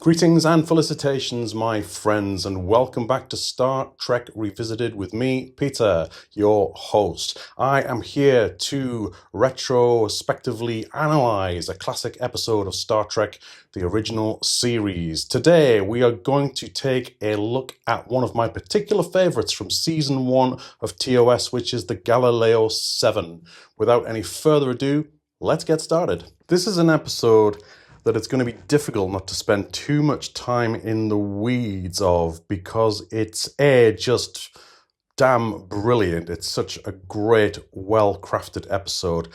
Greetings and felicitations, my friends, and welcome back to Star Trek Revisited with me, Peter, your host. I am here to retrospectively analyze a classic episode of Star Trek, the original series. Today, we are going to take a look at one of my particular favorites from Season 1 of TOS, which is the Galileo 7. Without any further ado, let's get started. This is an episode that it's going to be difficult not to spend too much time in the weeds of, because it's just damn brilliant. It's such a great, well-crafted episode.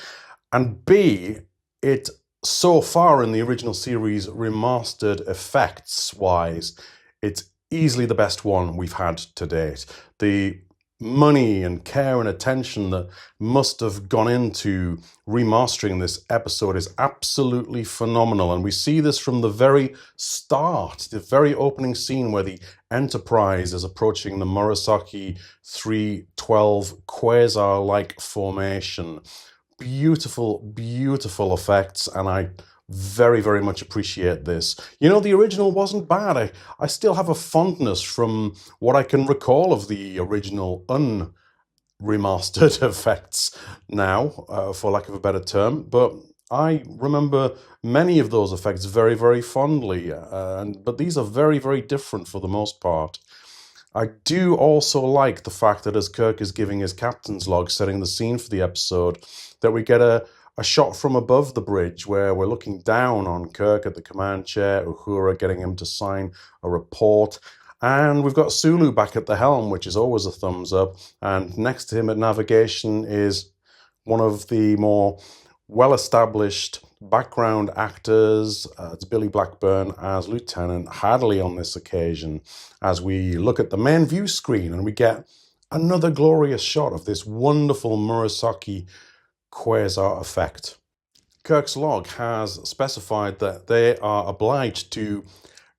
And B, it so far in the original series, remastered effects-wise, it's easily the best one we've had to date. The money and care and attention that must have gone into remastering this episode is absolutely phenomenal, and we see this from the very start, the very opening scene where the Enterprise is approaching the Murasaki 312 quasar-like formation. Beautiful, beautiful effects, and I very, very much appreciate this. You know, the original wasn't bad. I still have a fondness from what I can recall of the original unremastered effects now, for lack of a better term. But I remember many of those effects very, very fondly. But these are very, very different for the most part. I do also like the fact that as Kirk is giving his captain's log, setting the scene for the episode, that we get a shot from above the bridge where we're looking down on Kirk at the command chair, Uhura getting him to sign a report, and we've got Sulu back at the helm, which is always a thumbs up, and next to him at navigation is one of the more well-established background actors. It's Billy Blackburn as Lieutenant Hadley on this occasion, as we look at the main view screen and we get another glorious shot of this wonderful Murasaki quasar effect. Kirk's log has specified that they are obliged to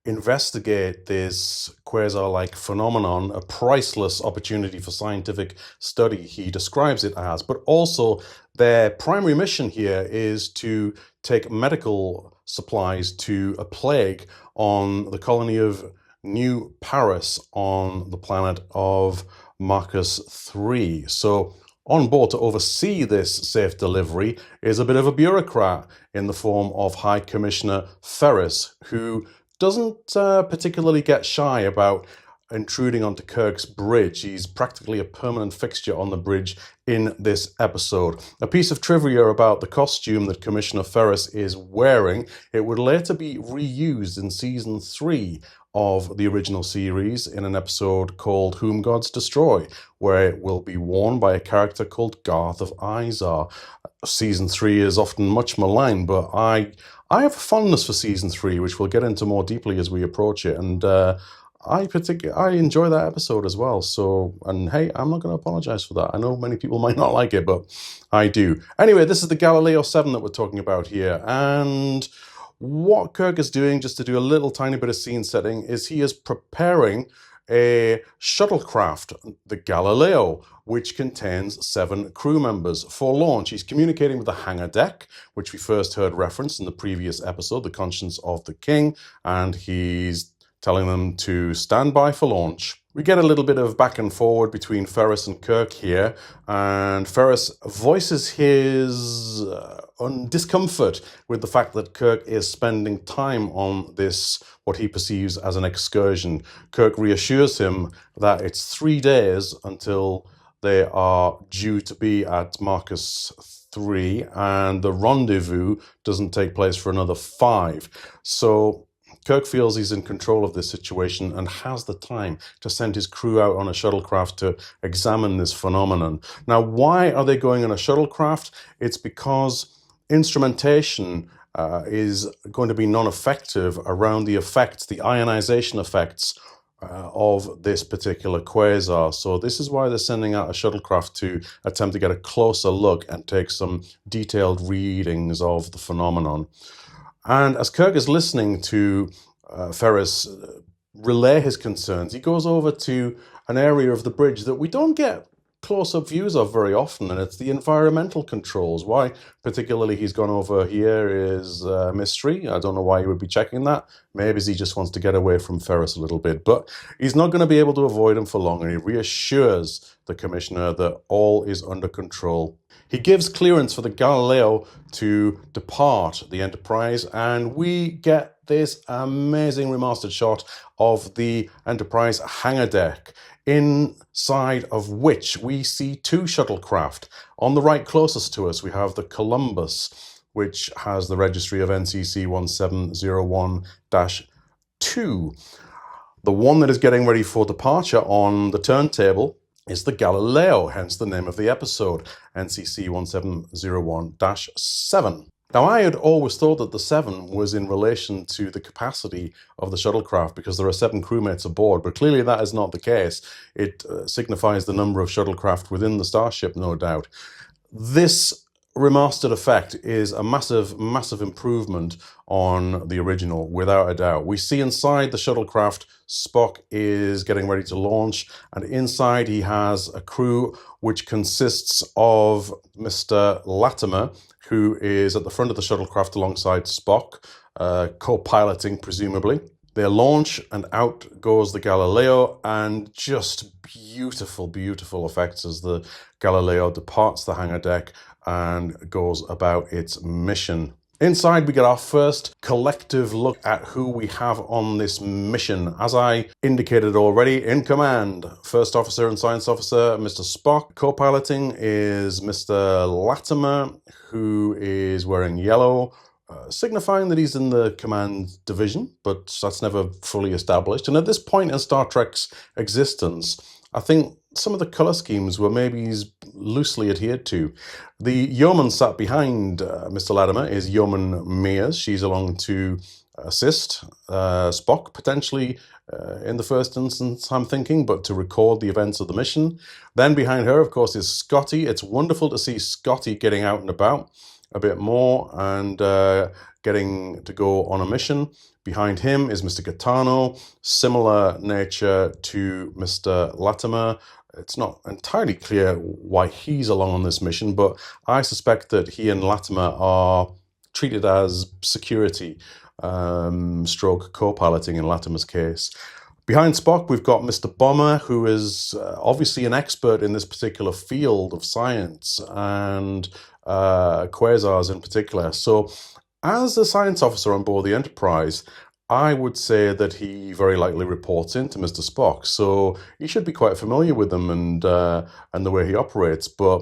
investigate this quasar-like phenomenon, a priceless opportunity for scientific study, he describes it as, but also their primary mission here is to take medical supplies to a plague on the colony of New Paris on the planet of Marcus 3. So on board to oversee this safe delivery is a bit of a bureaucrat in the form of High Commissioner Ferris, who doesn't particularly get shy about intruding onto Kirk's bridge. He's practically a permanent fixture on the bridge in this episode. A piece of trivia about the costume that Commissioner Ferris is wearing: it would later be reused in Season 3 of the original series in an episode called Whom Gods Destroy, where it will be worn by a character called Garth of Izar. Season 3 is often much maligned, but I have a fondness for Season 3, which we'll get into more deeply as we approach it, and I enjoy that episode as well. So, and hey, I'm not going to apologize for that. I know many people might not like it, but I do. Anyway, this is the Galileo 7 that we're talking about here, and what Kirk is doing, just to do a little tiny bit of scene setting, is he is preparing a shuttlecraft, the Galileo, which contains 7 crew members for launch. He's communicating with the hangar deck, which we first heard referenced in the previous episode, The Conscience of the King, and he's telling them to stand by for launch. We get a little bit of back and forward between Ferris and Kirk here, and Ferris voices his discomfort with the fact that Kirk is spending time on this, what he perceives as an excursion. Kirk reassures him that it's 3 days until they are due to be at Marcus 3, and the rendezvous doesn't take place for another 5. So Kirk feels he's in control of this situation and has the time to send his crew out on a shuttlecraft to examine this phenomenon. Now, why are they going on a shuttlecraft? It's because instrumentation is going to be non-effective around the effects, the ionization effects of this particular quasar. So this is why they're sending out a shuttlecraft to attempt to get a closer look and take some detailed readings of the phenomenon. And as Kirk is listening to Ferris relay his concerns, he goes over to an area of the bridge that we don't get close-up views of very often, and it's the environmental controls. Why particularly he's gone over here is a mystery. I don't know why he would be checking that. Maybe he just wants to get away from Ferris a little bit, but he's not going to be able to avoid him for long, and he reassures the commissioner that all is under control. He gives clearance for the Galileo to depart the Enterprise, and we get this amazing remastered shot of the Enterprise hangar deck, inside of which we see two shuttlecraft. On the right closest to us, we have the Columbus, which has the registry of NCC 1701-2. The one that is getting ready for departure on the turntable is the Galileo, hence the name of the episode, NCC 1701-7. Now, I had always thought that the 7 was in relation to the capacity of the shuttlecraft because there are 7 crewmates aboard, but clearly that is not the case. It signifies the number of shuttlecraft within the starship, no doubt. This remastered effect is a massive, massive improvement on the original, without a doubt. We see inside the shuttlecraft, Spock is getting ready to launch, and inside he has a crew which consists of Mr. Latimer, who is at the front of the shuttlecraft alongside Spock, co-piloting presumably. They launch and out goes the Galileo, and just beautiful, beautiful effects as the Galileo departs the hangar deck and goes about its mission. Inside, we get our first collective look at who we have on this mission. As I indicated already, in command, First Officer and Science Officer, Mr. Spock. Co-piloting is Mr. Latimer, who is wearing yellow, signifying that he's in the command division, but that's never fully established. And at this point in Star Trek's existence, I think some of the colour schemes were maybe loosely adhered to. The yeoman sat behind Mr. Latimer is Yeoman Mears. She's along to assist Spock, potentially in the first instance, I'm thinking, but to record the events of the mission. Then behind her, of course, is Scotty. It's wonderful to see Scotty getting out and about a bit more and getting to go on a mission. Behind him is Mr. Gaetano, similar nature to Mr. Latimer. It's not entirely clear why he's along on this mission, but I suspect that he and Latimer are treated as security, stroke co-piloting in Latimer's case. Behind Spock, we've got Mr. Bomber, who is obviously an expert in this particular field of science and quasars in particular. So as a science officer on board the Enterprise, I would say that he very likely reports into Mr. Spock, so he should be quite familiar with him and the way he operates. But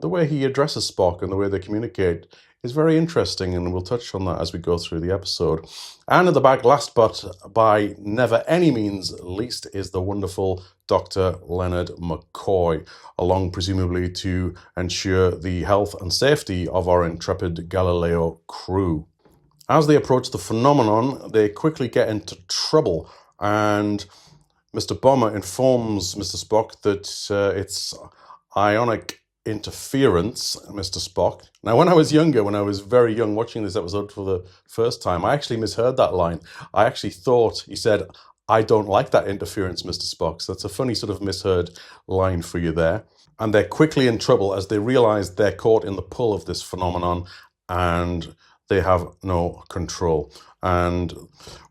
the way he addresses Spock and the way they communicate is very interesting, and we'll touch on that as we go through the episode. And at the back, last but by never any means least, is the wonderful Dr. Leonard McCoy, along presumably to ensure the health and safety of our intrepid Galileo crew. As they approach the phenomenon, they quickly get into trouble, and Mr. Bomber informs Mr. Spock that it's ionic interference, Mr. Spock. Now, when I was younger, when I was very young watching this episode for the first time, I actually misheard that line. I actually thought he said, "I don't like that interference, Mr. Spock." So that's a funny sort of misheard line for you there. And they're quickly in trouble as they realize they're caught in the pull of this phenomenon and they have no control. And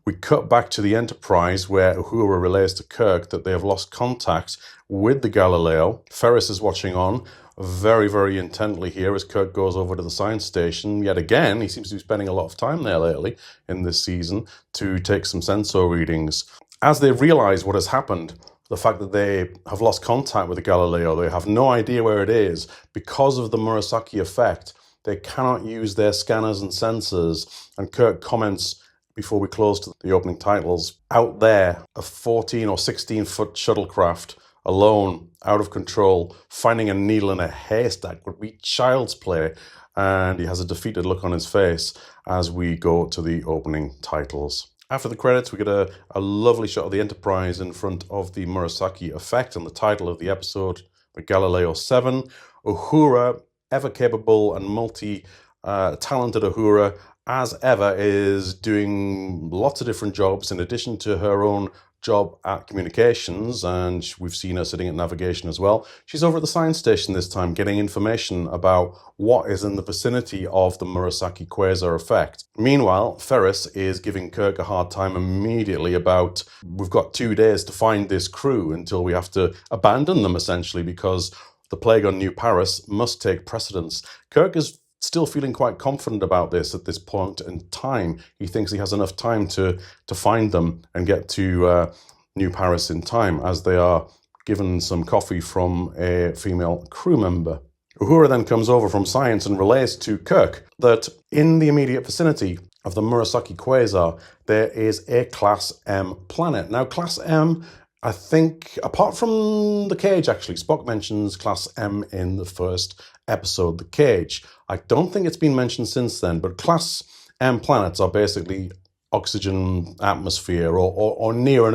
we cut back to the Enterprise, where Uhura relays to Kirk that they have lost contact with the Galileo. Ferris is watching on very, very intently here as Kirk goes over to the science station. Yet again, he seems to be spending a lot of time there lately in this season to take some sensor readings. As they realize what has happened, the fact that they have lost contact with the Galileo, they have no idea where it is, because of the Murasaki effect, they cannot use their scanners and sensors. And Kirk comments, before we close to the opening titles, out there, a 14 or 16-foot shuttlecraft, alone, out of control, finding a needle in a haystack would be child's play. And he has a defeated look on his face as we go to the opening titles. After the credits, we get a lovely shot of the Enterprise in front of the Murasaki effect, and the title of the episode, the Galileo 7. Uhura, ever capable and multi-talented Uhura, as ever, is doing lots of different jobs in addition to her own job at communications, and we've seen her sitting at navigation as well. She's over at the science station this time, getting information about what is in the vicinity of the Murasaki quasar effect. Meanwhile, Ferris is giving Kirk a hard time immediately about, we've got 2 days to find this crew until we have to abandon them, essentially, because the plague on New Paris must take precedence. Kirk is still feeling quite confident about this at this point in time. He thinks he has enough time to find them and get to New Paris in time, as they are given some coffee from a female crew member. Uhura then comes over from science and relays to Kirk that in the immediate vicinity of the Murasaki quasar, there is a Class M planet. Now, Class M, I think, apart from the Cage, actually, Spock mentions Class M in the first episode, The Cage. I don't think it's been mentioned since then, but Class M planets are basically oxygen atmosphere or near an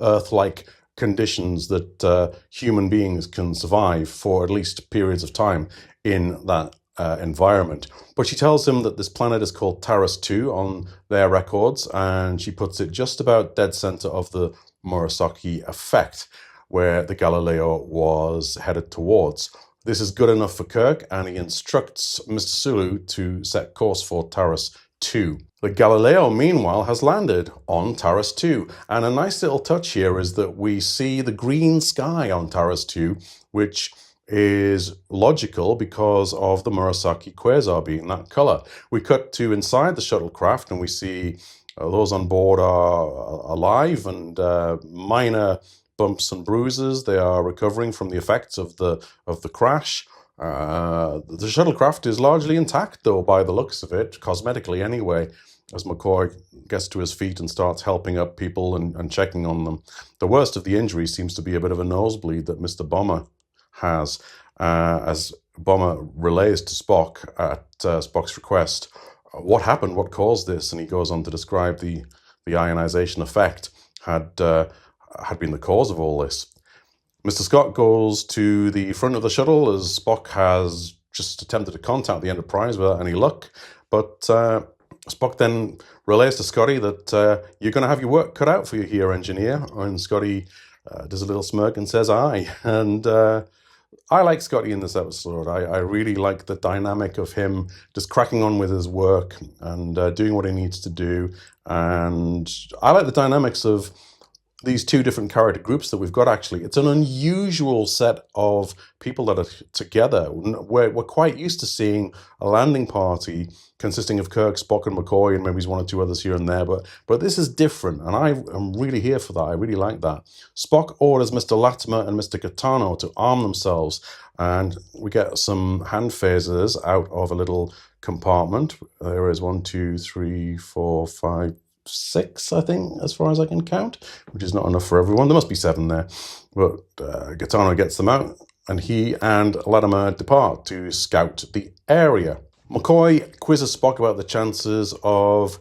Earth-like conditions that human beings can survive for at least periods of time in that environment. But she tells him that this planet is called Taurus 2 on their records, and she puts it just about dead center of the Murasaki effect, where the Galileo was headed towards. This is good enough for Kirk, and he instructs Mr. Sulu to set course for Taurus 2. The Galileo, meanwhile, has landed on Taurus 2, and a nice little touch here is that we see the green sky on Taurus 2, which is logical because of the Murasaki quasar being that color. We cut to inside the shuttlecraft, and we see those on board are alive and minor bumps and bruises. They are recovering from the effects of the crash. The shuttlecraft is largely intact, though, by the looks of it, cosmetically anyway, as McCoy gets to his feet and starts helping up people and checking on them. The worst of the injury seems to be a bit of a nosebleed that Mr. Bomber has, as Bomber relays to Spock at Spock's request what happened, what caused this, and he goes on to describe the ionization effect had been the cause of all this. Mr. Scott goes to the front of the shuttle as Spock has just attempted to contact the Enterprise without any luck, but Spock then relays to Scotty that you're going to have your work cut out for you here, engineer, and Scotty does a little smirk and says aye, and I like Scotty in this episode. I really like the dynamic of him just cracking on with his work and doing what he needs to do. And I like the dynamics of these two different character groups that we've got, actually. It's an unusual set of people that are together. We're quite used to seeing a landing party consisting of Kirk, Spock, and McCoy, and maybe one or two others here and there. But this is different, and I am really here for that. I really like that. Spock orders Mr. Latimer and Mr. Gaetano to arm themselves, and we get some hand phasers out of a little compartment. There is 1, 2, 3, 4, 5, 6, I think, as far as I can count, which is not enough for everyone. There must be 7 there. But Gaetano gets them out, and he and Latimer depart to scout the area. McCoy quizzes Spock about the chances of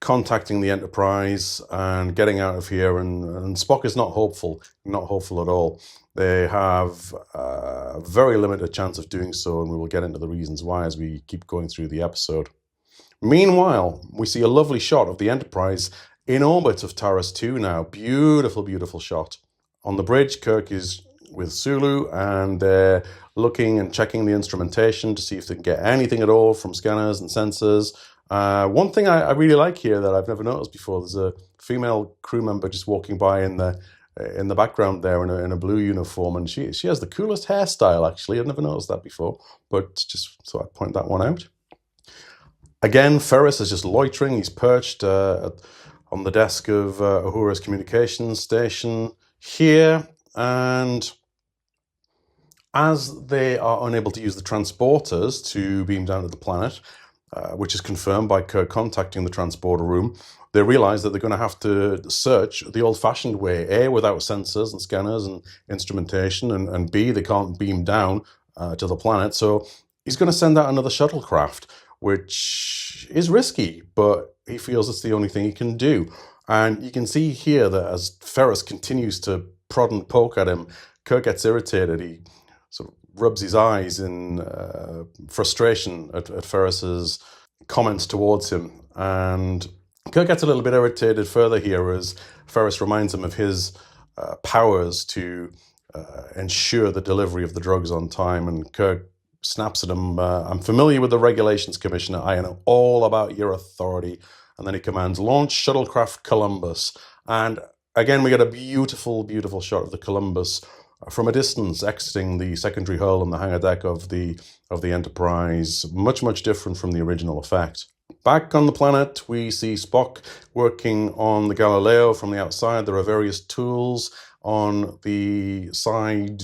contacting the Enterprise and getting out of here, and Spock is not hopeful at all. They have a very limited chance of doing so, and we will get into the reasons why as we keep going through the episode. Meanwhile, we see a lovely shot of the Enterprise in orbit of Taurus 2 now. Beautiful, beautiful shot. On the bridge, Kirk is with Sulu, and they're looking and checking the instrumentation to see if they can get anything at all from scanners and sensors. One thing I really like here that I've never noticed before, there's a female crew member just walking by in the background there in a blue uniform, and she has the coolest hairstyle, actually. I've never noticed that before, but just thought I'd point that one out. Again, Ferris is just loitering. He's perched on the desk of Uhura's communications station here, and as they are unable to use the transporters to beam down to the planet, which is confirmed by Kirk contacting the transporter room, they realize that they're going to have to search the old-fashioned way, A, without sensors and scanners and instrumentation, and B, they can't beam down to the planet. So he's going to send out another shuttlecraft, which is risky, but he feels it's the only thing he can do. And you can see here that as Ferris continues to prod and poke at him, Kirk gets irritated. He sort of rubs his eyes in frustration at Ferris's comments towards him. And Kirk gets a little bit irritated further here as Ferris reminds him of his powers to ensure the delivery of the drugs on time, and Kirk snaps at him, I'm familiar with the Regulations, Commissioner. I know all about your authority. And then he commands, launch shuttlecraft Columbus. And again, we get a beautiful, beautiful shot of the Columbus from a distance, exiting the secondary hull and the hangar deck of the Enterprise. Much, much different from the original effect. Back on the planet, we see Spock working on the Galileo from the outside. There are various tools on the side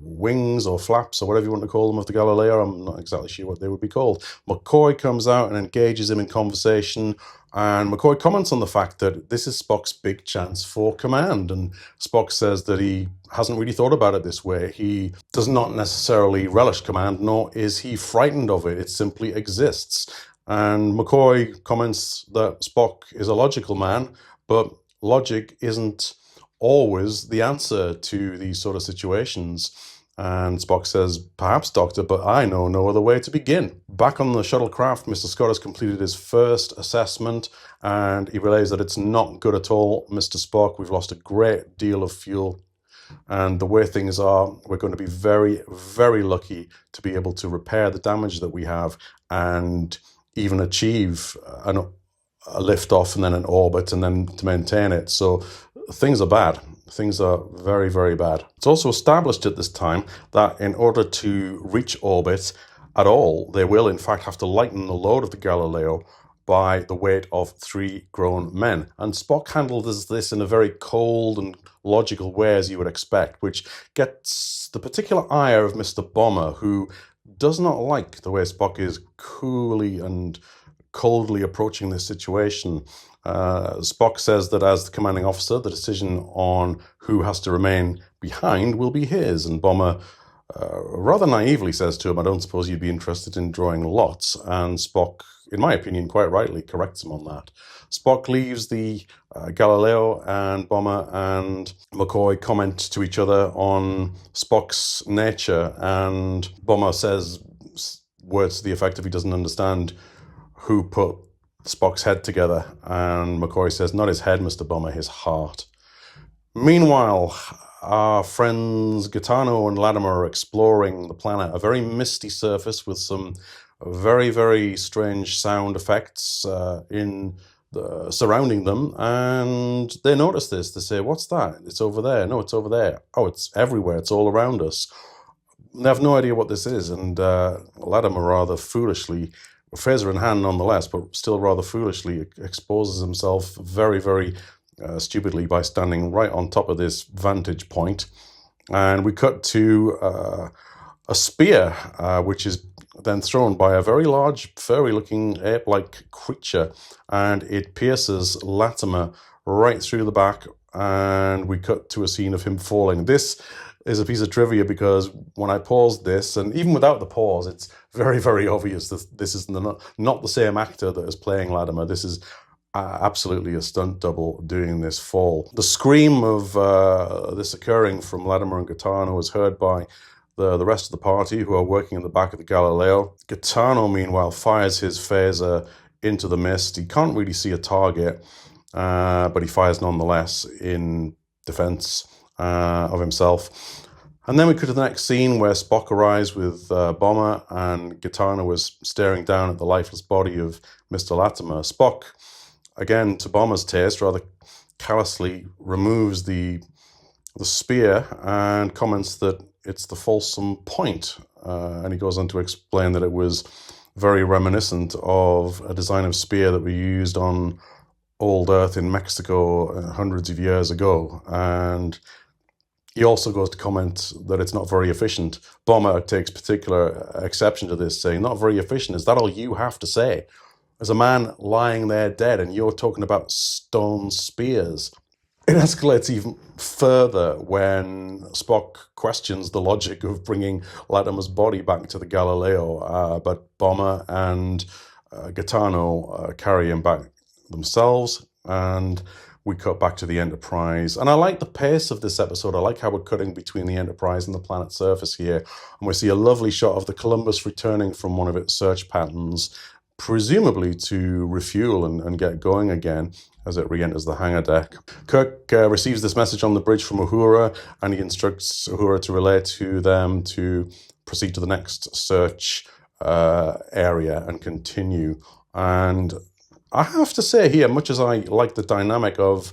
wings or flaps or whatever you want to call them of the Galileo. I'm not exactly sure what they would be called. McCoy comes out and engages him in conversation, and McCoy comments on the fact that this is Spock's big chance for command, and Spock says that he hasn't really thought about it this way. He does not necessarily relish command, nor is he frightened of it. It simply exists. And McCoy comments that Spock is a logical man, but logic isn't always the answer to these sort of situations. And Spock says, perhaps, Doctor, but I know no other way to begin. Back on the shuttlecraft, Mr. Scott has completed his first assessment, and he relays that it's not good at all, Mr. Spock. We've lost a great deal of fuel. And the way things are, we're going to be very, very lucky to be able to repair the damage that we have and even achieve a lift-off and then an orbit and then to maintain it. So things are bad. Things are very, very bad. It's also established at this time that in order to reach orbit at all, they will in fact have to lighten the load of the Galileo by the weight of 3 grown men. And Spock handles this in a very cold and logical way, as you would expect, which gets the particular ire of Mr. Bomber, who does not like the way Spock is coolly and coldly approaching this situation. Spock says that as the commanding officer, the decision on who has to remain behind will be his, and Bomber rather naively says to him, I don't suppose you'd be interested in drawing lots, and Spock, in my opinion, quite rightly corrects him on that. Spock leaves the Galileo, and Bomber and McCoy comment to each other on Spock's nature, and Bomber says words to the effect of he doesn't understand who put Spock's head together, and McCoy says, not his head, Mr. Bomber, his heart. Meanwhile, our friends Gaetano and Latimer are exploring the planet, a very misty surface with some very, very strange sound effects surrounding them, and they notice this. They say, what's that? It's over there. No, it's over there. Oh, it's everywhere. It's all around us. They have no idea what this is, and Latimer rather foolishly, phaser in hand nonetheless, but still rather foolishly exposes himself very, very stupidly by standing right on top of this vantage point. And we cut to a spear, which is then thrown by a very large, furry-looking ape-like creature, and it pierces Latimer right through the back, and we cut to a scene of him falling. This is a piece of trivia because when I paused this, and even without the pause, it's very, very obvious that this is not the same actor that is playing Latimer. This is absolutely a stunt double doing this fall. The scream of this occurring from Latimer and Gaetano is heard by the rest of the party who are working in the back of the Galileo. Gaetano, meanwhile, fires his phaser into the mist. He can't really see a target, but he fires nonetheless in defense of himself. And then we go to the next scene where Spock arrives with Bomber, and Gaetano is staring down at the lifeless body of Mr. Latimer. Spock, again, to Bomber's taste, rather callously removes the spear and comments that it's the fulsome point. And he goes on to explain that it was very reminiscent of a design of spear that we used on old Earth in Mexico hundreds of years ago. And he also goes to comment that it's not very efficient. Bomber takes particular exception to this, saying, not very efficient, is that all you have to say? As a man lying there dead, and you're talking about stone spears. It escalates even further when Spock questions the logic of bringing Latimer's body back to the Galileo, but Bomber and Gaetano carry him back themselves, and we cut back to the Enterprise. And I like the pace of this episode. I like how we're cutting between the Enterprise and the planet's surface here, and we see a lovely shot of the Columbus returning from one of its search patterns, presumably to refuel and get going again. as it re-enters the hangar deck. Kirk receives this message on the bridge from Uhura, and he instructs Uhura to relay to them to proceed to the next search area and continue. And I have to say here, much as I like the dynamic of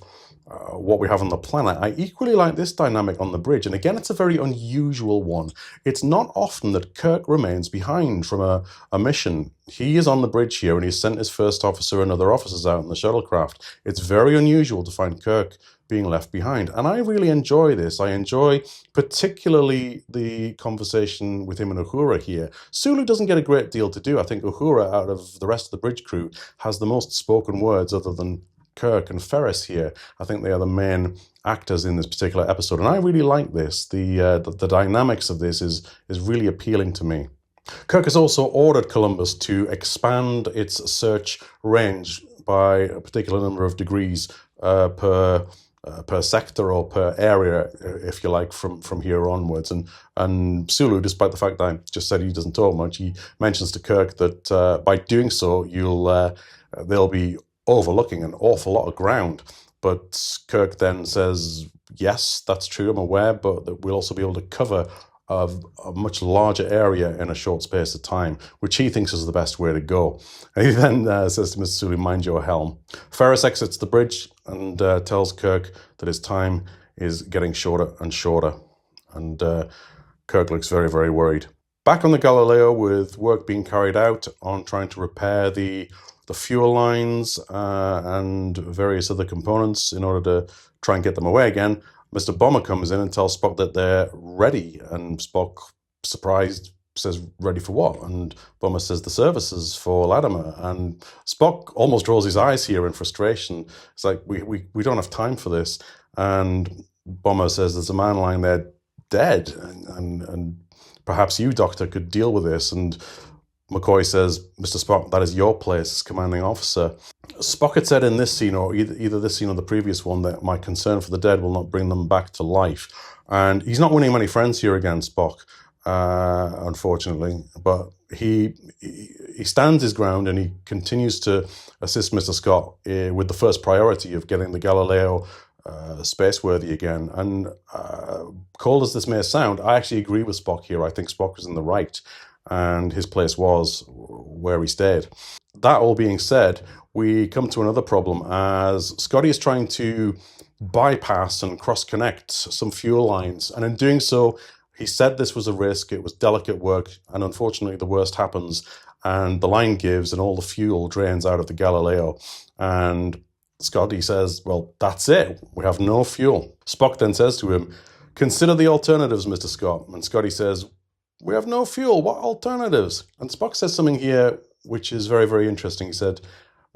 what we have on the planet, I equally like this dynamic on the bridge. And again, it's a very unusual one. It's not often that Kirk remains behind from a mission. He is on the bridge here, and he's sent his first officer and other officers out in the shuttlecraft. It's very unusual to find Kirk being left behind. And I really enjoy this. I enjoy particularly the conversation with him and Uhura here. Sulu doesn't get a great deal to do. I think Uhura, out of the rest of the bridge crew, has the most spoken words other than Kirk and Ferris here. I think they are the main actors in this particular episode, and I really like this. The dynamics of this is really appealing to me. Kirk has also ordered Columbus to expand its search range by a particular number of degrees per sector or per area, if you like, from here onwards. And Sulu, despite the fact that I just said he doesn't talk much, he mentions to Kirk that by doing so, they'll be overlooking an awful lot of ground. But Kirk then says, yes, that's true, I'm aware, but that we'll also be able to cover a much larger area in a short space of time, which he thinks is the best way to go. And he then says to Mr. Sulu, mind your helm. Ferris exits the bridge and tells Kirk that his time is getting shorter and shorter. And Kirk looks very, very worried. Back on the Galileo, with work being carried out on trying to repair the fuel lines and various other components in order to try and get them away again, Mr. Bomber comes in and tells Spock that they're ready. And Spock, surprised, says, ready for what? And Bomber says, the services for Latimer. And Spock almost rolls his eyes here in frustration. It's like, we don't have time for this. And Bomber says, there's a man lying there dead. And perhaps you, Doctor, could deal with this. And McCoy says, Mr. Spock, that is your place as commanding officer. Spock had said in this scene, or either this scene or the previous one, that my concern for the dead will not bring them back to life. And he's not winning many friends here again, Spock, unfortunately. But he stands his ground, and he continues to assist Mr. Scott with the first priority of getting the Galileo spaceworthy again. And cold as this may sound, I actually agree with Spock here. I think Spock was in the right, and his place was where he stayed. That all being said, we come to another problem as Scotty is trying to bypass and cross-connect some fuel lines. And in doing so, he said this was a risk, it was delicate work, and unfortunately the worst happens, and the line gives and all the fuel drains out of the Galileo. And Scotty says, well, that's it, we have no fuel. Spock then says to him, consider the alternatives, Mr. Scott. And Scotty says, we have no fuel, what alternatives? And Spock says something here which is very, very interesting. He said,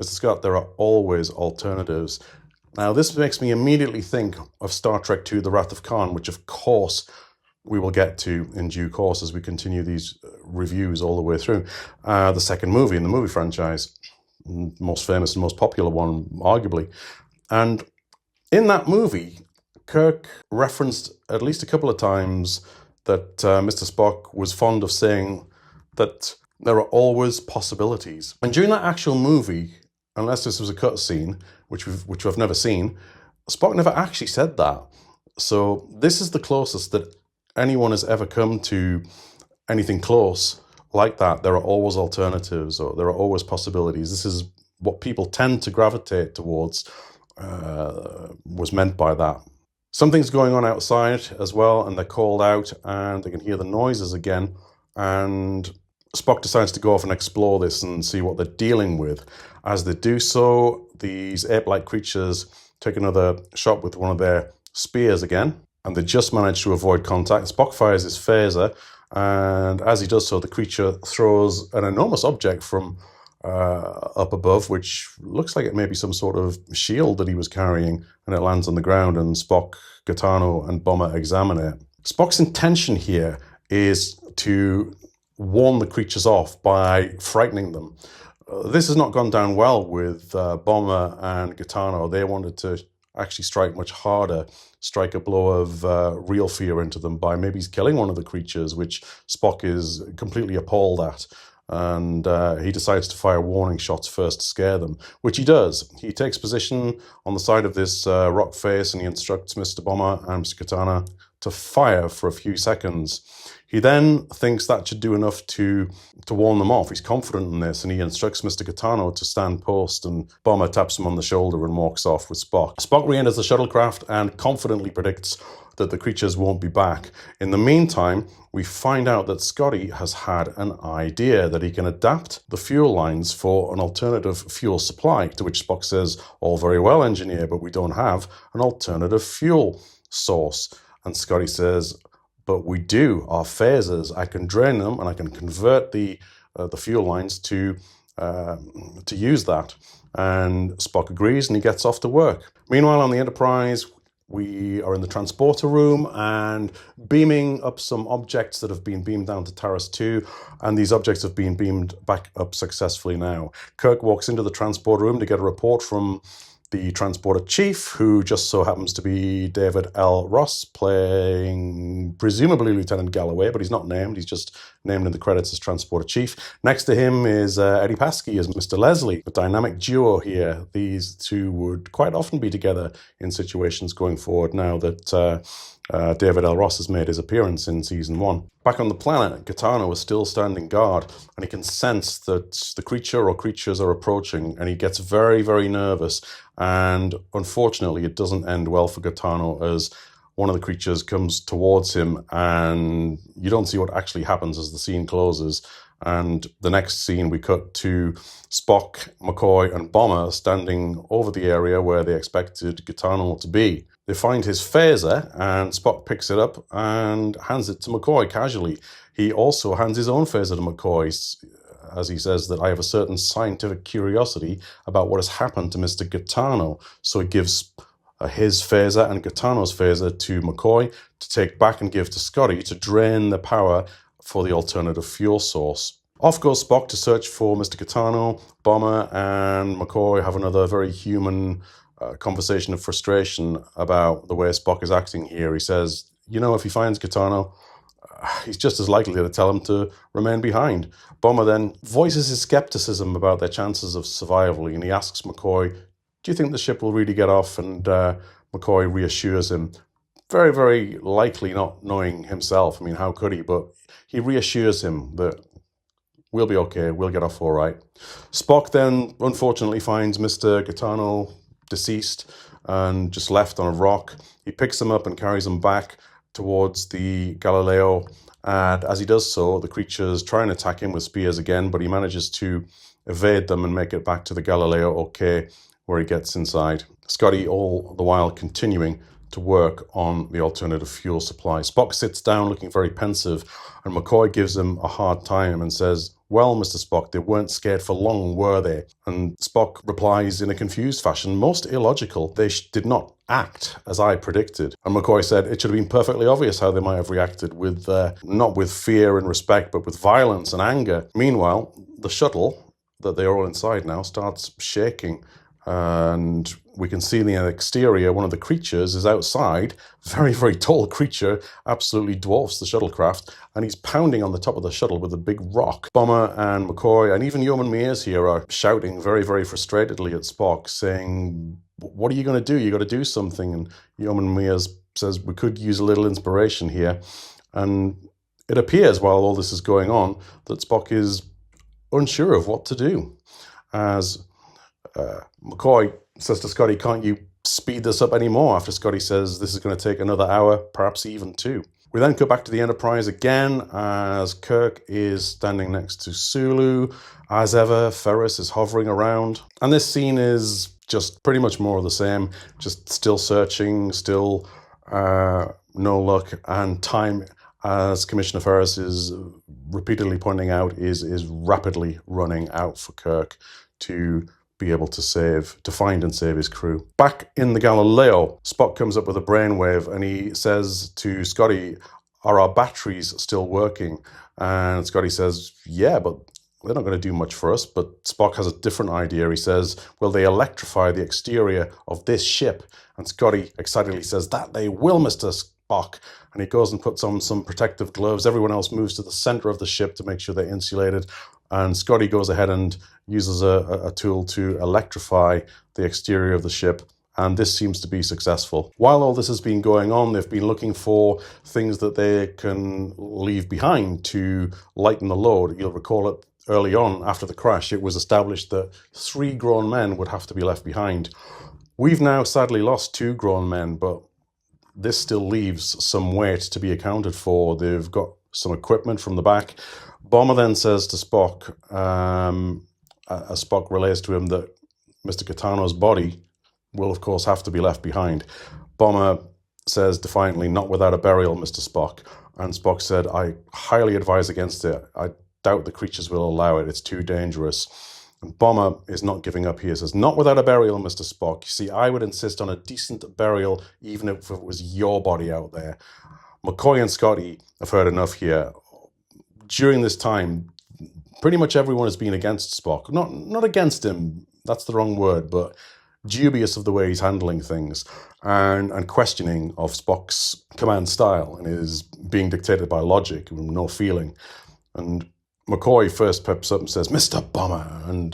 Mr. Scott, there are always alternatives. Now, this makes me immediately think of Star Trek II, The Wrath of Khan, which of course we will get to in due course as we continue these reviews all the way through. The second movie in the movie franchise, most famous and most popular one, arguably. And in that movie, Kirk referenced at least a couple of times that Mr. Spock was fond of saying that there are always possibilities. And during that actual movie, unless this was a cut scene, which I've never seen, Spock never actually said that. So this is the closest that anyone has ever come to anything close like that. There are always alternatives, or there are always possibilities. This is what people tend to gravitate towards, was meant by that. Something's going on outside as well, and they're called out, and they can hear the noises again, and Spock decides to go off and explore this and see what they're dealing with. As they do so, these ape-like creatures take another shot with one of their spears again, and they just manage to avoid contact. Spock fires his phaser, and as he does so, the creature throws an enormous object from up above, which looks like it may be some sort of shield that he was carrying, and it lands on the ground, and Spock, Gaetano, and Bomber examine it. Spock's intention here is to warn the creatures off by frightening them. This has not gone down well with Bomber and Gaetano. They wanted to actually strike much harder, strike a blow of real fear into them by maybe killing one of the creatures, which Spock is completely appalled at. and he decides to fire warning shots first to scare them, which he does. He takes position on the side of this rock face, and he instructs Mr. Bomber and Mr. Katana to fire for a few seconds. He then thinks that should do enough to warn them off. He's confident in this, and he instructs Mr. Katana to stand post, and Bomber taps him on the shoulder and walks off with Spock. Spock re-enters the shuttlecraft and confidently predicts that the creatures won't be back. In the meantime, we find out that Scotty has had an idea that he can adapt the fuel lines for an alternative fuel supply, to which Spock says, all very well, engineer, but we don't have an alternative fuel source. And Scotty says, but we do, our phasers. I can drain them and I can convert the fuel lines to use that. And Spock agrees and he gets off to work. Meanwhile, on the Enterprise, we are in the transporter room and beaming up some objects that have been beamed down to Taras 2, and these objects have been beamed back up successfully now. Kirk walks into the transporter room to get a report from the transporter chief, who just so happens to be David L. Ross, playing presumably Lieutenant Galloway, but he's not named. He's just named in the credits as transporter chief. Next to him is Eddie Paskey as Mr. Leslie, a dynamic duo here. These two would quite often be together in situations going forward now that David L. Ross has made his appearance in season 1. Back on the planet, Katana is still standing guard, and he can sense that the creature or creatures are approaching, and he gets very, very nervous. And unfortunately, it doesn't end well for Katana, as one of the creatures comes towards him, and you don't see what actually happens as the scene closes. And the next scene, we cut to Spock, McCoy, and Bomber standing over the area where they expected Katana to be. They find his phaser, and Spock picks it up and hands it to McCoy casually. He also hands his own phaser to McCoy, as he says that I have a certain scientific curiosity about what has happened to Mr. Gaetano. So he gives his phaser and Gaetano's phaser to McCoy to take back and give to Scotty to drain the power for the alternative fuel source. Off goes Spock to search for Mr. Gaetano. Bomber and McCoy have another very human conversation of frustration about the way Spock is acting here. He says, you know, if he finds Gaetano, he's just as likely to tell him to remain behind. Bomber then voices his skepticism about their chances of survival, and he asks McCoy, do you think the ship will really get off? And McCoy reassures him, very, very likely not knowing himself. I mean, how could he? But he reassures him that we'll be okay, we'll get off all right. Spock then, unfortunately, finds Mr. Gaetano deceased and just left on a rock. He picks him up and carries him back towards the Galileo, and as he does so, the creatures try and attack him with spears again, but he manages to evade them and make it back to the Galileo okay, where he gets inside. Scotty all the while continuing to work on the alternative fuel supply. Spock sits down looking very pensive, and McCoy gives him a hard time and says, well, Mr. Spock, they weren't scared for long, were they? And Spock replies in a confused fashion, most illogical, they did not act as I predicted. And McCoy said it should have been perfectly obvious how they might have reacted, with not with fear and respect, but with violence and anger. Meanwhile, the shuttle that they're all inside now starts shaking, and we can see in the exterior one of the creatures is outside. Very, very tall creature, absolutely dwarfs the shuttlecraft, and he's pounding on the top of the shuttle with a big rock. Bomber and McCoy and even Yeoman Mears here are shouting very, very frustratedly at Spock, saying, what are you going to do? You got to do something. And Yeoman Mears says, we could use a little inspiration here. And it appears, while all this is going on, that Spock is unsure of what to do. As McCoy says to Scotty, can't you speed this up anymore? After Scotty says this is going to take another hour, perhaps even 2. We then go back to the Enterprise again as Kirk is standing next to Sulu. As ever, Ferris is hovering around. And this scene is just pretty much more of the same, just still searching, still no luck, and time, as Commissioner Ferris is repeatedly pointing out, is rapidly running out for Kirk to be able to find and save his crew. Back in the Galileo, Spock comes up with a brainwave and he says to Scotty, are our batteries still working? And Scotty says, yeah, but they're not going to do much for us. But Spock has a different idea. He says, well, they electrify the exterior of this ship. And Scotty excitedly says, that they will, Mr. Spock. And he goes and puts on some protective gloves. Everyone else moves to the center of the ship to make sure they're insulated. and Scotty goes ahead and uses a tool to electrify the exterior of the ship, and this seems to be successful. While all this has been going on, they've been looking for things that they can leave behind to lighten the load. You'll recall it early on after the crash, it was established that 3 grown men would have to be left behind. We've now sadly lost 2 grown men, but this still leaves some weight to be accounted for. They've got some equipment from the back. Bomber then says to Spock, as Spock relays to him that Mr. Catano's body will of course have to be left behind. Bomber says defiantly, "Not without a burial, Mr. Spock." And Spock said, "I highly advise against it. I doubt the creatures will allow it. It's too dangerous." And Bomber is not giving up here. Says, "Not without a burial, Mr. Spock. You see, I would insist on a decent burial, even if it was your body out there." McCoy and Scotty have heard enough here. During this time, pretty much everyone has been against Spock. Not against him, that's the wrong word, but dubious of the way he's handling things and questioning of Spock's command style and is being dictated by logic with no feeling. And McCoy first peps up and says, "Mr. Bomber," and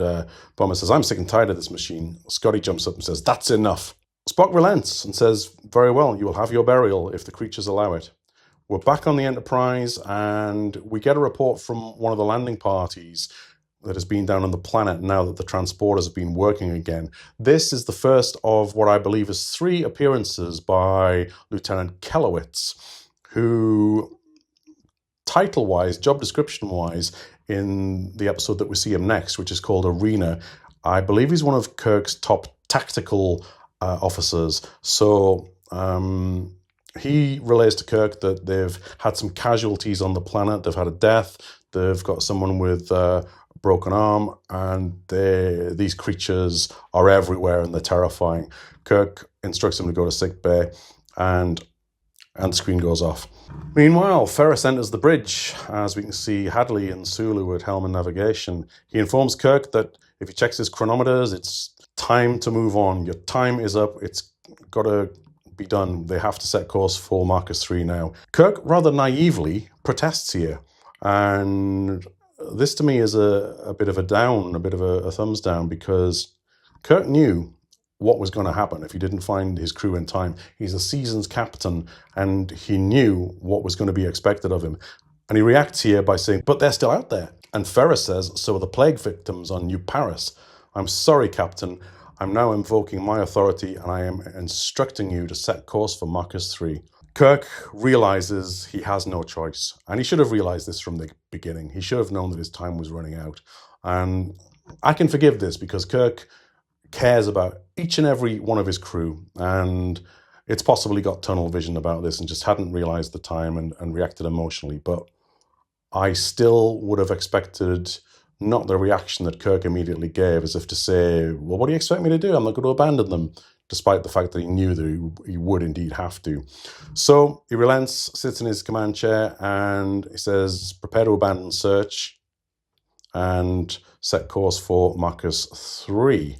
Bomber says, "I'm sick and tired of this machine." Scotty jumps up and says, "That's enough." Spock relents and says, "Very well, you will have your burial if the creatures allow it." We're back on the Enterprise, and we get a report from one of the landing parties that has been down on the planet now that the transporters have been working again. This is the first of what I believe is 3 appearances by Lieutenant Kellowitz, who, title-wise, job description-wise, in the episode that we see him next, which is called Arena, I believe he's one of Kirk's top tactical officers. So he relays to Kirk that they've had some casualties on the planet. They've had a death. They've got someone with a broken arm, and these creatures are everywhere and they're terrifying. Kirk instructs him to go to sickbay, and the screen goes off. Meanwhile, Ferris enters the bridge, as we can see Hadley and Sulu at helm and navigation. He informs Kirk that if he checks his chronometers, it's time to move on. Your time is up. It's got to be done. They have to set course for Marcus 3 now. Kirk rather naively protests here, and this to me is a bit of a down, a bit of a thumbs down, because Kirk knew what was going to happen if he didn't find his crew in time. He's a season's captain, and he knew what was going to be expected of him. And he reacts here by saying, "But they're still out there." And Ferris says, "So are the plague victims on New Paris. I'm sorry, Captain. I'm now invoking my authority, and I am instructing you to set course for Marcus 3. Kirk realizes he has no choice, and he should have realized this from the beginning. He should have known that his time was running out. And I can forgive this because Kirk cares about each and every one of his crew, and it's possibly got tunnel vision about this and just hadn't realized the time and reacted emotionally. But I still would have expected not the reaction that Kirk immediately gave, as if to say, "Well, what do you expect me to do? I'm not going to abandon them," despite the fact that he knew that he would indeed have to. So he relents, sits in his command chair, and he says, "Prepare to abandon search and set course for Marcus 3.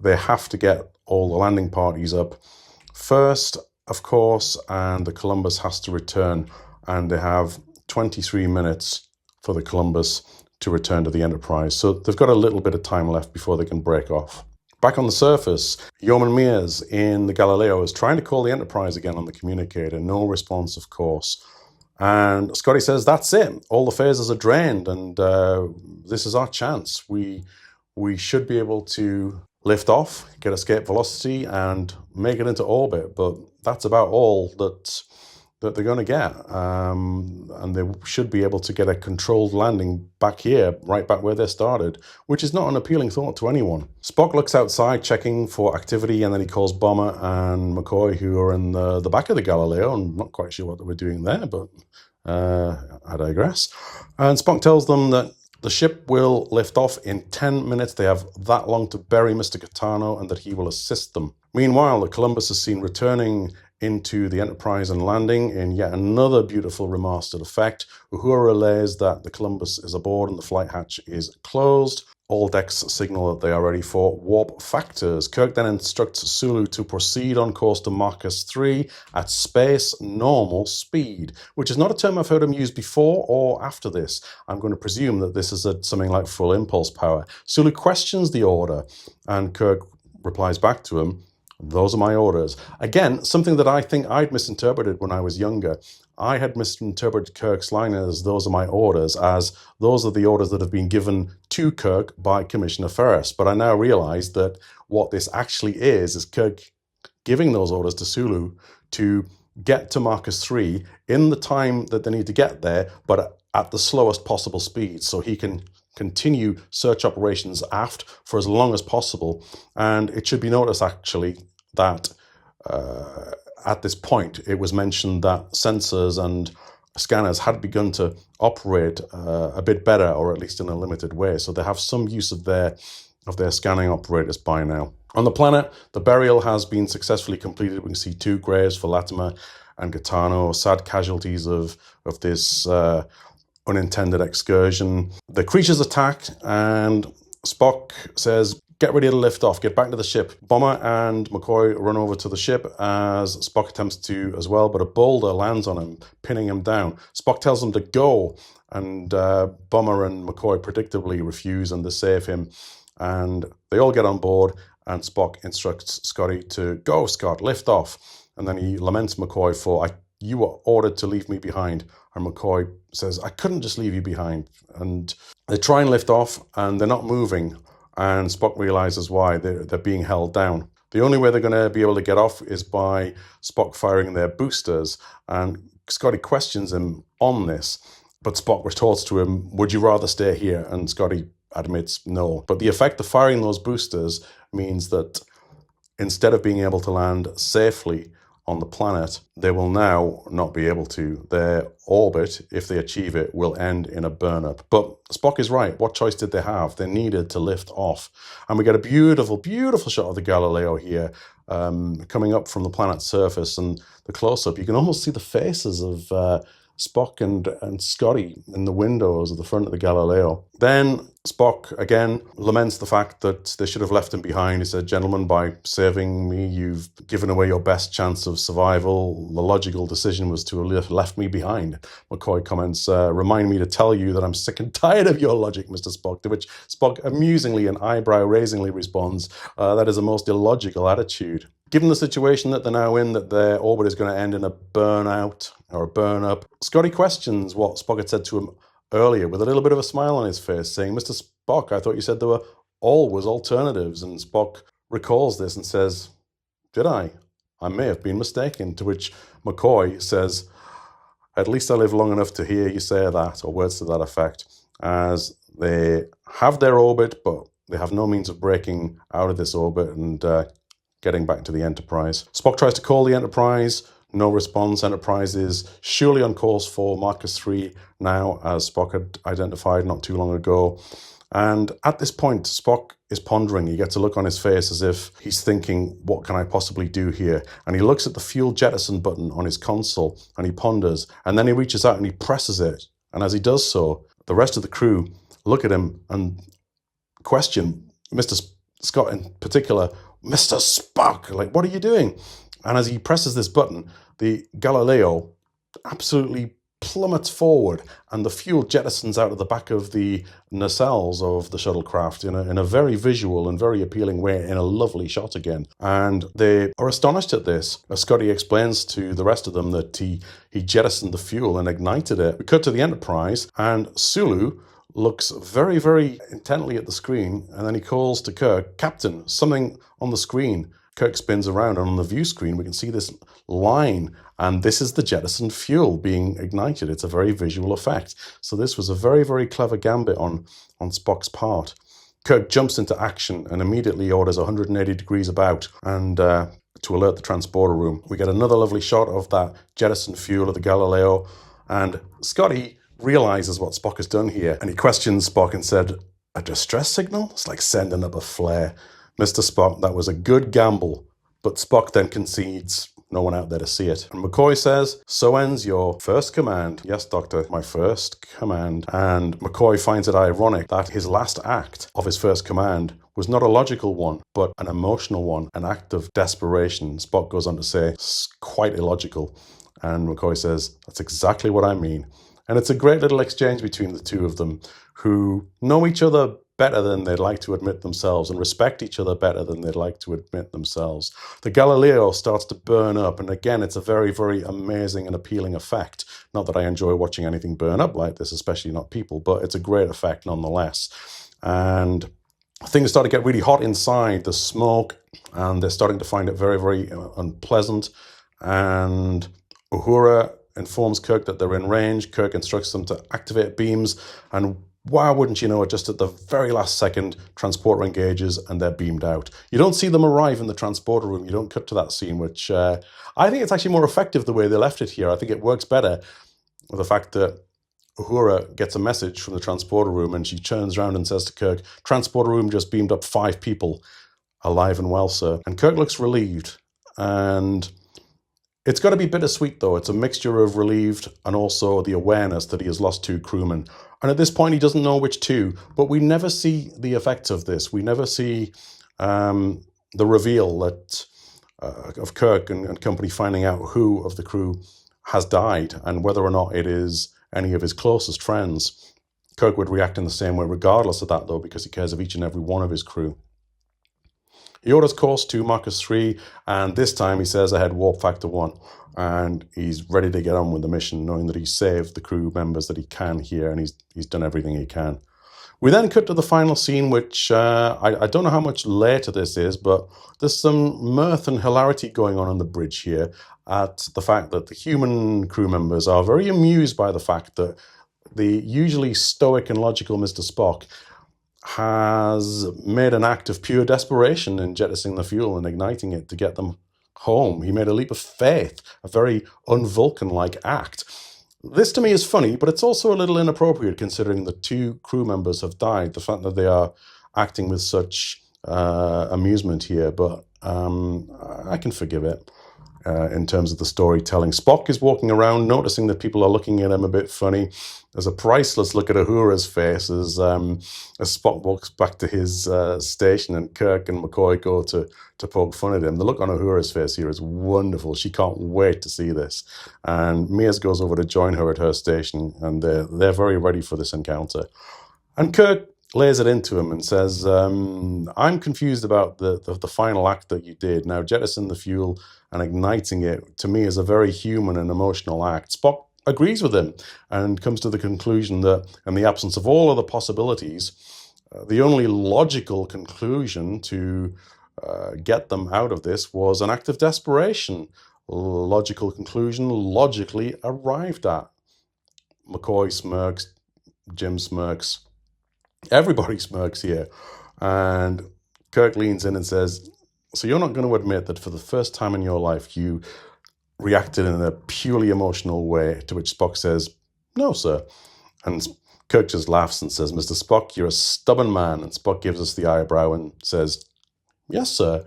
They have to get all the landing parties up first, of course, and the Columbus has to return, and they have 23 minutes for the Columbus to return to the Enterprise. So they've got a little bit of time left before they can break off. Back on the surface, Yeoman Mears in the Galileo is trying to call the Enterprise again on the communicator. No response, of course. And Scotty says, "That's it. All the phasers are drained, and this is our chance. We should be able to lift off, get escape velocity, and make it into orbit. But that's about all that they're going to get. And they should be able to get a controlled landing back here, right back where they started, which is not an appealing thought to anyone." Spock looks outside, checking for activity, and then he calls Bomber and McCoy, who are in the back of the Galileo. I'm not quite sure what they were doing there, but I digress. And Spock tells them that the ship will lift off in 10 minutes. They have that long to bury Mr. Catano, and that he will assist them. Meanwhile, the Columbus is seen returning into the Enterprise and landing in yet another beautiful remastered effect. Uhura relays that the Columbus is aboard and the flight hatch is closed. All decks signal that they are ready for warp factors. Kirk then instructs Sulu to proceed on course to Marcus 3 at space normal speed, which is not a term I've heard him use before or after this. I'm going to presume that this is at something like full impulse power. Sulu questions the order, and Kirk replies back to him, "Those are my orders." Again, something that I think I'd misinterpreted when I was younger. I had misinterpreted Kirk's line as "those are my orders" as those are the orders that have been given to Kirk by Commissioner Ferris. But I now realize that what this actually is Kirk giving those orders to Sulu to get to Marcus 3 in the time that they need to get there, but at the slowest possible speed, so he can continue search operations aft for as long as possible. And it should be noticed, actually, that at this point, it was mentioned that sensors and scanners had begun to operate a bit better, or at least in a limited way. So they have some use of their scanning operators by now. On the planet, the burial has been successfully completed. We can see 2 graves for Latimer and Gaetano, sad casualties of this unintended excursion. The creatures attack, and Spock says, "Get ready to lift off, get back to the ship." Bomber and McCoy run over to the ship as Spock attempts to as well, but a boulder lands on him, pinning him down. Spock tells them to go, and Bomber and McCoy predictably refuse, and they save him. And they all get on board, and Spock instructs Scotty to go, Scott, lift off. And then he laments McCoy for, "You were ordered to leave me behind." And McCoy says, "I couldn't just leave you behind." And they try and lift off, and they're not moving. And Spock realizes why. They're being held down. The only way they're going to be able to get off is by Spock firing their boosters. And Scotty questions him on this. But Spock retorts to him, "Would you rather stay here?" And Scotty admits no. But the effect of firing those boosters means that instead of being able to land safely on the planet, they will now not be able to. Their orbit, if they achieve it, will end in a burn-up. But Spock is right. What choice did they have? They needed to lift off. And we get a beautiful, beautiful shot of the Galileo here, coming up from the planet's surface. And the close-up, you can almost see the faces of Spock and Scotty in the windows of the front of the Galileo. Then Spock again laments the fact that they should have left him behind. He said, "Gentlemen, by saving me, you've given away your best chance of survival. The logical decision was to have left me behind." McCoy comments, "Remind me to tell you that I'm sick and tired of your logic, Mr. Spock," to which Spock amusingly and eyebrow-raisingly responds, "That is a most illogical attitude." Given the situation that they're now in, that their orbit is going to end in a burnout or a burn-up, Scotty questions what Spock had said to him earlier with a little bit of a smile on his face, saying, "Mr. Spock, I thought you said there were always alternatives." And Spock recalls this and says, "Did I? I may have been mistaken." To which McCoy says, "At least I live long enough to hear you say that," or words to that effect, as they have their orbit, but they have no means of breaking out of this orbit and getting back to the Enterprise. Spock tries to call the Enterprise. No response. Enterprise is surely on course for Marcus 3 now, as Spock had identified not too long ago. And at this point, Spock is pondering. He gets a look on his face as if he's thinking, what can I possibly do here? And he looks at the fuel jettison button on his console, and he ponders. And then he reaches out and he presses it. And as he does so, the rest of the crew look at him and question, Mr. Scott in particular, "Mr. Spock, like, what are you doing?" And as he presses this button, the Galileo absolutely plummets forward, and the fuel jettisons out of the back of the nacelles of the shuttlecraft in a very visual and very appealing way, in a lovely shot again. And they are astonished at this, as Scotty explains to the rest of them that he jettisoned the fuel and ignited it. We cut to the Enterprise, and Sulu looks very, very intently at the screen, and then he calls to Kirk, "Captain, something on the screen." Kirk spins around, and on the view screen we can see this line, and this is the jettisoned fuel being ignited. It's a very visual effect. So this was a very, very clever gambit on Spock's part. Kirk jumps into action and immediately orders 180 degrees about and to alert the transporter room. We get another lovely shot of that jettisoned fuel of the Galileo, and Scotty realizes what Spock has done here, and he questions Spock and said, "A distress signal? It's like sending up a flare." Mr. Spock, that was a good gamble. But Spock then concedes, no one out there to see it. And McCoy says, "So ends your first command." Yes, Doctor, my first command. And McCoy finds it ironic that his last act of his first command was not a logical one, but an emotional one, an act of desperation. Spock goes on to say, "It's quite illogical." And McCoy says, "That's exactly what I mean." And it's a great little exchange between the two of them, who know each other better than they'd like to admit themselves and respect each other better than they'd like to admit themselves. The Galileo starts to burn up, and again, it's a very, very amazing and appealing effect. Not that I enjoy watching anything burn up like this, especially not people, but it's a great effect nonetheless. And things start to get really hot inside, the smoke, and they're starting to find it very, very unpleasant. And Uhura informs Kirk that they're in range. Kirk instructs them to activate beams, and why wouldn't you know it, just at the very last second, transporter engages and they're beamed out. You don't see them arrive in the transporter room. You don't cut to that scene, which I think it's actually more effective the way they left it here. I think it works better with the fact that Uhura gets a message from the transporter room and she turns around and says to Kirk, "Transporter room just beamed up 5 people. Alive and well, sir." And Kirk looks relieved. And it's got to be bittersweet, though. It's a mixture of relieved and also the awareness that he has lost 2 crewmen. And at this point, he doesn't know which 2, but we never see the effects of this. We never see the reveal that of Kirk and company finding out who of the crew has died and whether or not it is any of his closest friends. Kirk would react in the same way regardless of that, though, because he cares of each and every one of his crew. He orders course to Marcus 3, and this time he says ahead warp factor 1. And he's ready to get on with the mission, knowing that he's saved the crew members that he can here, and he's done everything he can. We then cut to the final scene, which I don't know how much later this is, but there's some mirth and hilarity going on the bridge here at the fact that the human crew members are very amused by the fact that the usually stoic and logical Mr. Spock has made an act of pure desperation in jettisoning the fuel and igniting it to get them home. He made a leap of faith, a very un-Vulcan-like act. This to me is funny, but it's also a little inappropriate considering the 2 crew members have died. The fact that they are acting with such amusement here, but I can forgive it. In terms of the storytelling, Spock is walking around noticing that people are looking at him a bit funny. There's a priceless look at Uhura's face as Spock walks back to his station and Kirk and McCoy go to poke fun at him. The look on Uhura's face here is wonderful. She can't wait to see this. And Mears goes over to join her at her station, and they're very ready for this encounter. And Kirk lays it into him and says, "I'm confused about the final act that you did. Now, jettison the fuel and igniting it, to me, is a very human and emotional act." Spock agrees with him and comes to the conclusion that in the absence of all other possibilities, the only logical conclusion to get them out of this was an act of desperation. Logical conclusion, logically arrived at. McCoy smirks, Jim smirks, everybody smirks here. And Kirk leans in and says, "So you're not going to admit that for the first time in your life you reacted in a purely emotional way?" To which Spock says, "No, sir." And Kirk just laughs and says, "Mr. Spock, you're a stubborn man." And Spock gives us the eyebrow and says, "Yes, sir."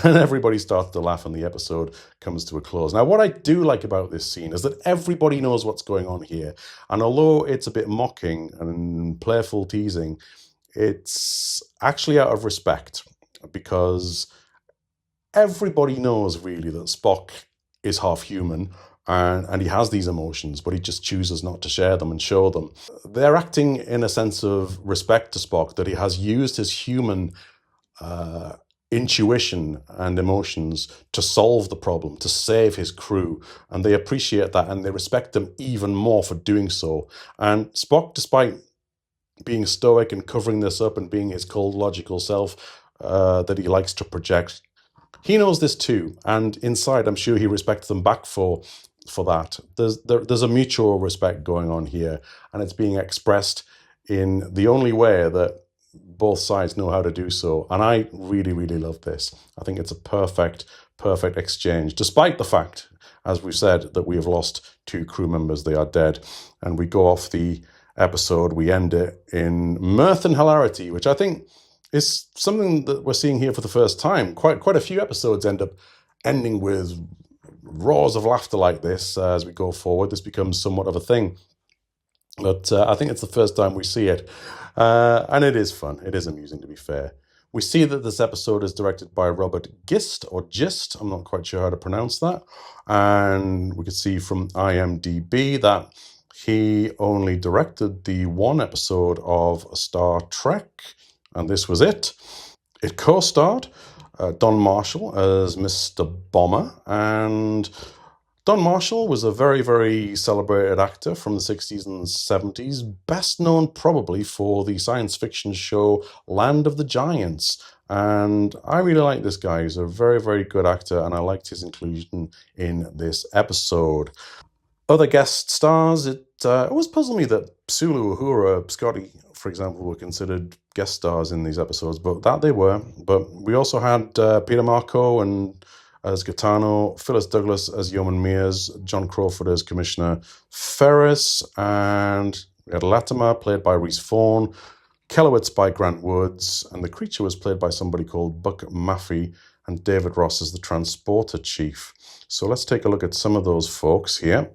And everybody starts to laugh and the episode comes to a close. Now, what I do like about this scene is that everybody knows what's going on here. And although it's a bit mocking and playful teasing, it's actually out of respect, because everybody knows really that Spock is half human and he has these emotions, but he just chooses not to share them and show them. They're acting in a sense of respect to Spock, that he has used his human intuition and emotions to solve the problem, to save his crew, and they appreciate that and they respect him even more for doing so. And Spock, despite being stoic and covering this up and being his cold, logical self that he likes to project, he knows this too, and inside I'm sure he respects them back for that. There's a mutual respect going on here, and it's being expressed in the only way that both sides know how to do so. And I really, really love this. I think it's a perfect exchange, despite the fact, as we've said, that we have lost 2 crew members. They are dead. And we go off the episode, we end it in mirth and hilarity, which I think is something that we're seeing here for the first time. Quite a few episodes end up ending with roars of laughter like this as we go forward. This becomes somewhat of a thing. But I think it's the first time we see it. And it is fun. It is amusing, to be fair. We see that this episode is directed by Robert Gist, or Gist. I'm not quite sure how to pronounce that. And we can see from IMDb that he only directed the one episode of Star Trek, and this was it. It co-starred Don Marshall as Mr. Bomber, and Don Marshall was a very, very celebrated actor from the 60s and 70s, best known probably for the science fiction show Land of the Giants. And I really like this guy. He's a very, very good actor, and I liked his inclusion in this episode. Other guest stars, it always puzzled me that Sulu, Uhura, Scotty, for example, were considered guest stars in these episodes, but that they were. But we also had Peter Marco and as Gaetano, Phyllis Douglas as Yeoman Mears, John Crawford as Commissioner Ferris, and we had Latimer, played by Rhys Fawn, Kellowitz by Grant Woods, and the creature was played by somebody called Buck Maffey, and David Ross as the Transporter Chief. So let's take a look at some of those folks here.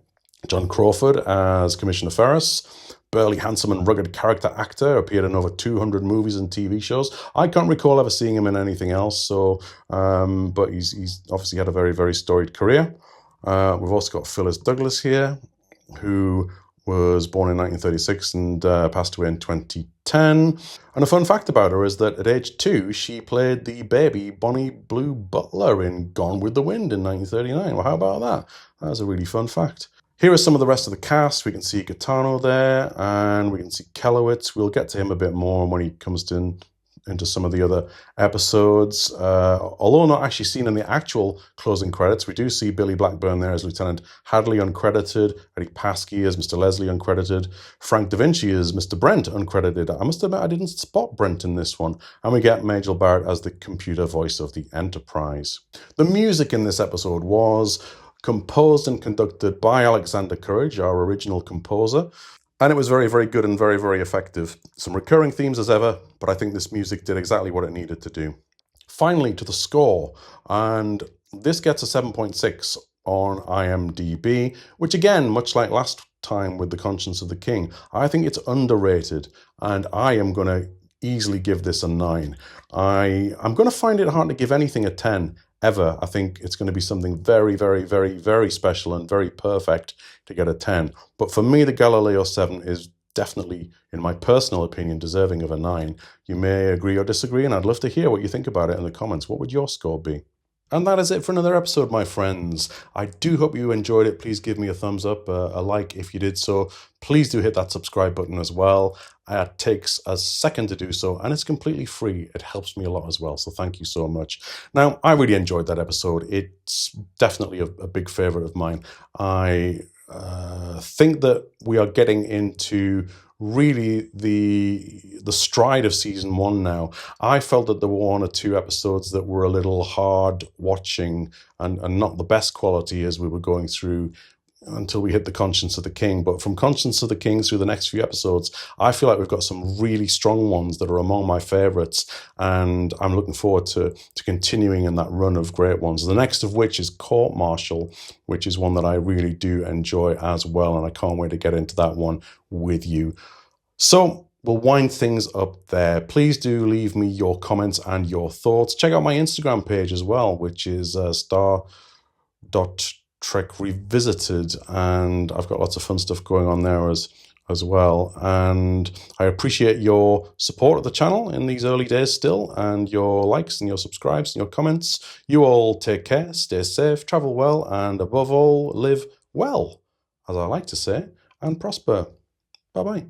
John Crawford as Commissioner Ferris, burly, handsome, and rugged character actor, appeared in over 200 movies and TV shows. I can't recall ever seeing him in anything else, but he's obviously had a very, very storied career. We've also got Phyllis Douglas here, who was born in 1936 and passed away in 2010. And a fun fact about her is that at age 2, she played the baby Bonnie Blue Butler in Gone with the Wind in 1939. Well, how about that? That's a really fun fact. Here are some of the rest of the cast. We can see Gaetano there, and we can see Kellowitz. We'll get to him a bit more when he comes into some of the other episodes. Although not actually seen in the actual closing credits, we do see Billy Blackburn there as Lieutenant Hadley, uncredited. Eddie Paskey as Mr. Leslie, uncredited. Frank Da Vinci as Mr. Brent, uncredited. I must admit I didn't spot Brent in this one. And we get Majel Barrett as the computer voice of the Enterprise. The music in this episode was composed and conducted by Alexander Courage, our original composer. And it was very, very good and very, very effective. Some recurring themes as ever, but I think this music did exactly what it needed to do. Finally, to the score. And this gets a 7.6 on IMDb, which again, much like last time with The Conscience of the King, I think it's underrated. And I am going to easily give this a 9. I'm going to find it hard to give anything a 10. Ever. I think it's going to be something very, very, very, very special and very perfect to get a 10. But for me, the Galileo 7 is definitely, in my personal opinion, deserving of a 9. You may agree or disagree, and I'd love to hear what you think about it in the comments. What would your score be? And that is it for another episode, my friends. I do hope you enjoyed it. Please give me a thumbs up, a like if you did so. Please do hit that subscribe button as well. It takes a second to do so, and it's completely free. It helps me a lot as well, so thank you so much. Now, I really enjoyed that episode. It's definitely a big favorite of mine. I think that we are getting into really the stride of season 1 now. I felt that there were 1 or 2 episodes that were a little hard watching and not the best quality as we were going through until we hit The Conscience of the King. But from Conscience of the King through the next few episodes, I feel like we've got some really strong ones that are among my favorites, and I'm looking forward to continuing in that run of great ones. The next of which is Court Martial, which is one that I really do enjoy as well, and I can't wait to get into that one with you. So we'll wind things up there. Please do leave me your comments and your thoughts. Check out my Instagram page as well, which is star.trek revisited, and I've got lots of fun stuff going on there as well. And I appreciate your support of the channel in these early days still, and your likes and your subscribes and your comments. You all take care, stay safe, travel well, and above all, live well, as I like to say, and prosper. Bye-bye.